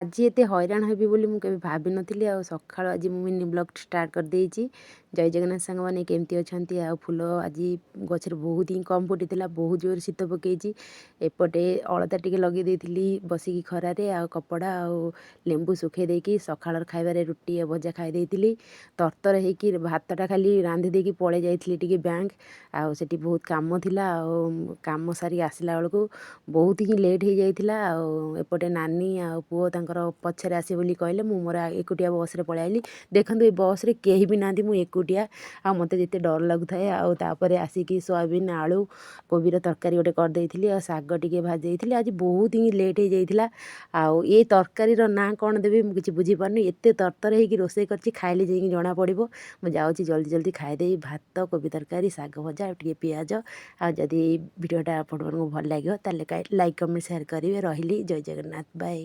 ଆଜି ଏତେ ହଇରାଣ ହେବି ବୋଲି ମୁଁ କେବେ ଭାବିନଥିଲି। ଆଉ ସକାଳୁ ଆଜି ମୁଁ ମିନି ବ୍ଲଗ୍ ଷ୍ଟାର୍ଟ କରିଦେଇଛି। ଜୟ ଜଗନ୍ନାଥ ସାଙ୍ଗମାନେ, କେମିତି ଅଛନ୍ତି? ଆଉ ଫୁଲ ଆଜି ଗଛରେ ବହୁତ ହିଁ କମ୍ ଫୁଟିଥିଲା, ବହୁତ ଜୋର ଶୀତ ପକେଇଛି। ଏପଟେ ଅଳତା ଟିକେ ଲଗେଇ ଦେଇଥିଲି ବସିକି ଖରାରେ, ଆଉ କପଡ଼ା ଆଉ ଲେମ୍ବୁ ଶୁଖେଇ ଦେଇକି ସକାଳର ଖାଇବାରେ ରୁଟି ଆଉ ଭଜା ଖାଇ ଦେଇଥିଲି। ତରତର ହେଇକି ଭାତଟା ଖାଲି ରାନ୍ଧି ଦେଇକି ପଳେଇ ଯାଇଥିଲି ଟିକେ ବ୍ୟାଙ୍କ। ଆଉ ସେଠି ବହୁତ କାମ ଥିଲା, ଆଉ କାମ ସାରିକି ଆସିଲା ବେଳକୁ ବହୁତ ହିଁ ଲେଟ୍ ହେଇଯାଇଥିଲା। ଆଉ ଏପଟେ ନାନୀ ଆଉ ପୁଅ ତାଙ୍କର ପଛରେ ଆସିବେ ବୋଲି କହିଲେ, ମୁଁ ମୋର ଏକୁଟିଆ ବସ୍ରେ ପଳେଇ ଆଇଲି। ଦେଖନ୍ତୁ, ଏ ବସ୍ରେ କେହି ବି ନାହାନ୍ତି, ମୁଁ ଏକୁଟିଆ। ଆଉ ମୋତେ ଯେତେ ଡର ଲାଗୁଥାଏ। ଆଉ ତାପରେ ଆସିକି ସୋୟାବିନ୍ ଆଳୁ କୋବିର ତରକାରୀ ଗୋଟେ କରିଦେଇଥିଲି, ଆଉ ଶାଗ ଟିକେ ଭାଜି ଦେଇଥିଲି। ଆଜି ବହୁତ ହିଁ ଲେଟ୍ ହେଇଯାଇଥିଲା। ଆଉ ଏ ତରକାରୀର ନାଁ କ'ଣ ଦେବି ମୁଁ କିଛି ବୁଝିପାରୁନି। ଏତେ ତରତର ହେଇକି ରୋଷେଇ କରିଛି, ଖାଇଲେ ଯାଇକି ଜଣାପଡ଼ିବ। ମୁଁ ଯାଉଛି ଜଲ୍ଦି ଜଲ୍ଦି ଖାଇଦେଇ, ଭାତ, କୋବି ତରକାରୀ, ଶାଗ ଭଜା ଆଉ ଟିକେ ପିଆଜ। ଆଉ ଯଦି ଏଇ ଭିଡ଼ିଓଟା ଆପଣମାନଙ୍କୁ ଭଲ ଲାଗିବ ତାହେଲେ ଲାଇକ୍, କମେଣ୍ଟ, ସେୟାର କରିବେ। ରହିଲି, ଜୟ ଜଗନ୍ନାଥ, ବାଏ।